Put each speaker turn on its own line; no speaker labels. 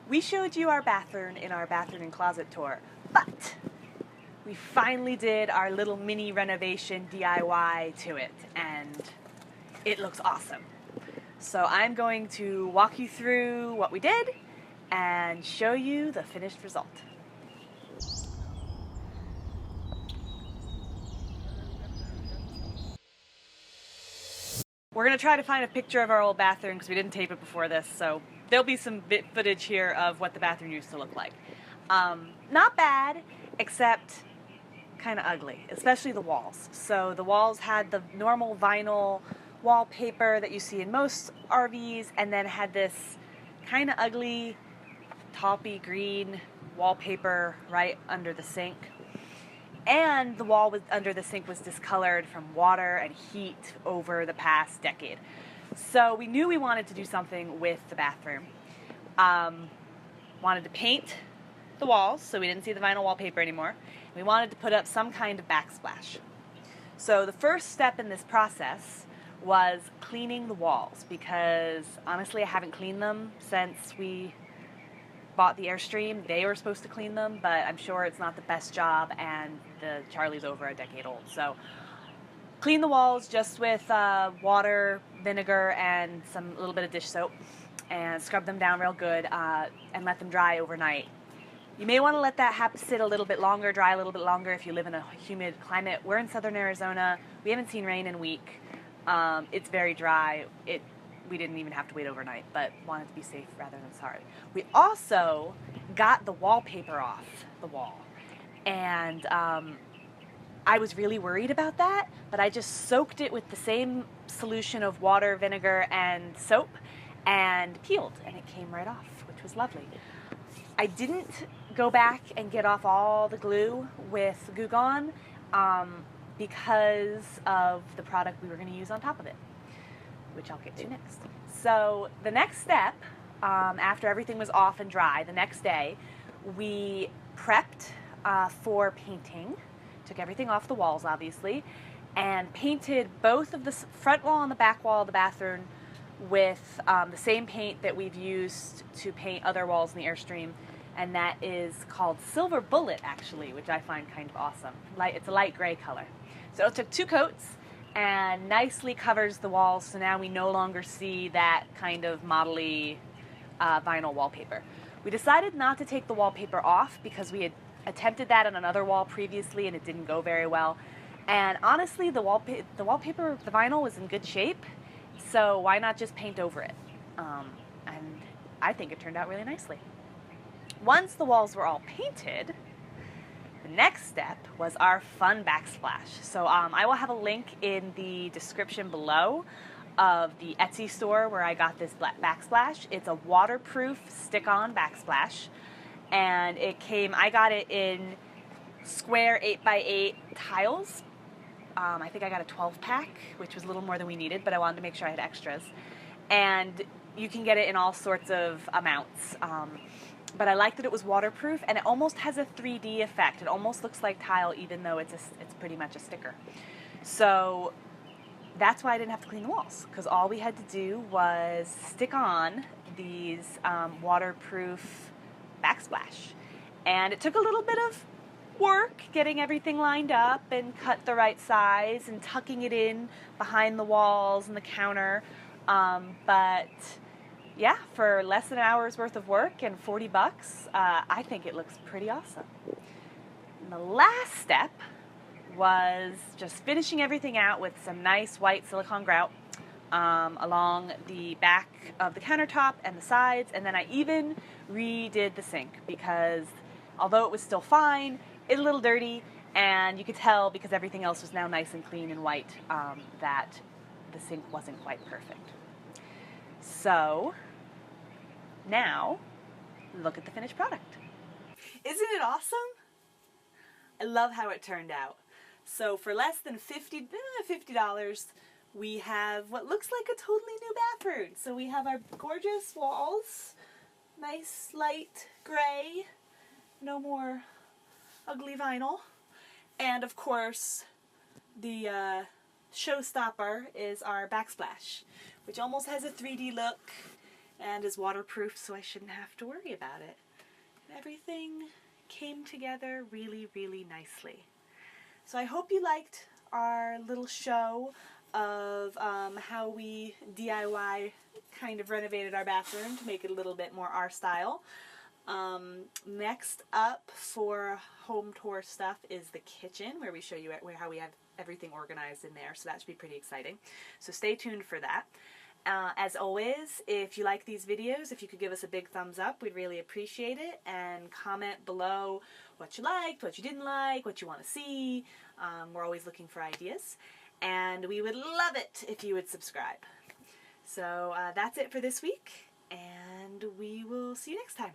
We showed you our bathroom in our bathroom and closet tour, but we finally did our little mini renovation DIY to it, and it looks awesome. So I'm going to walk you through what we did and show you the finished result. We're going to try to find a picture of our old bathroom because we didn't tape it before this, so there'll be some footage here of what the bathroom used to look like. Not bad, except kind of ugly, especially the walls. So the walls had the normal vinyl wallpaper that you see in most RVs, and then had this kind of ugly taupey green wallpaper right under the sink. And the wall under the sink was discolored from water and heat over the past decade. So we knew we wanted to do something with the bathroom. Wanted to paint the walls so we didn't see the vinyl wallpaper anymore. We wanted to put up some kind of backsplash. So the first step in this process was cleaning the walls, because honestly I haven't cleaned them since we bought the Airstream. They were supposed to clean them, but I'm sure it's not the best job, and the Charlie's over a decade old. So clean the walls just with water, vinegar, and a little bit of dish soap, and scrub them down real good and let them dry overnight. You may want to let that sit a little bit longer, dry a little bit longer if you live in a humid climate. We're in southern Arizona. We haven't seen rain in a week. It's very dry. We didn't even have to wait overnight, but wanted to be safe rather than sorry. We also got the wallpaper off the wall, and I was really worried about that, but I just soaked it with the same solution of water, vinegar, and soap, and peeled, and it came right off, which was lovely. I didn't go back and get off all the glue with Goo Gone because of the product we were going to use on top of it, which I'll get to next. So the next step, after everything was off and dry, the next day, we prepped for painting, took everything off the walls obviously, and painted both of the front wall and the back wall of the bathroom with the same paint that we've used to paint other walls in the Airstream, and that is called Silver Bullet actually, which I find kind of awesome. It's a light gray color. So it took 2 coats and nicely covers the walls, so now we no longer see that kind of modelly vinyl wallpaper. We decided not to take the wallpaper off because we had attempted that on another wall previously and it didn't go very well. And honestly, the vinyl was in good shape, so why not just paint over it? And I think it turned out really nicely. Once the walls were all painted, the next step was our fun backsplash. So I will have a link in the description below of the Etsy store where I got this backsplash. It's a waterproof stick-on backsplash, and I got it in square 8x8 tiles. I think I got a 12-pack, which was a little more than we needed, but I wanted to make sure I had extras. And you can get it in all sorts of amounts. But I liked that it was waterproof, and it almost has a 3D effect. It almost looks like tile, even though it's pretty much a sticker. So that's why I didn't have to clean the walls, because all we had to do was stick on these waterproof backsplash. And it took a little bit of work getting everything lined up and cut the right size and tucking it in behind the walls and the counter. But yeah, for less than an hour's worth of work and $40, I think it looks pretty awesome. And the last step was just finishing everything out with some nice white silicone grout along the back of the countertop and the sides, and then I even redid the sink because although it was still fine, it's a little dirty, and you could tell because everything else was now nice and clean and white that the sink wasn't quite perfect. So now look at the finished product. Isn't it awesome? I love how it turned out. So for less than $50, we have what looks like a totally new bathroom. So we have our gorgeous walls, nice light gray, no more ugly vinyl, and of course the showstopper is our backsplash, which almost has a 3D look and is waterproof, so I shouldn't have to worry about it. Everything came together really, really nicely. So I hope you liked our little show of how we DIY kind of renovated our bathroom to make it a little bit more our style. Next up for home tour stuff is the kitchen, where we show you how we have everything organized in there, so that should be pretty exciting. So stay tuned for that. As always, if you like these videos, if you could give us a big thumbs up, we'd really appreciate it, and comment below what you liked, what you didn't like, what you want to see. We're always looking for ideas, and we would love it if you would subscribe. So that's it for this week, and we will see you next time.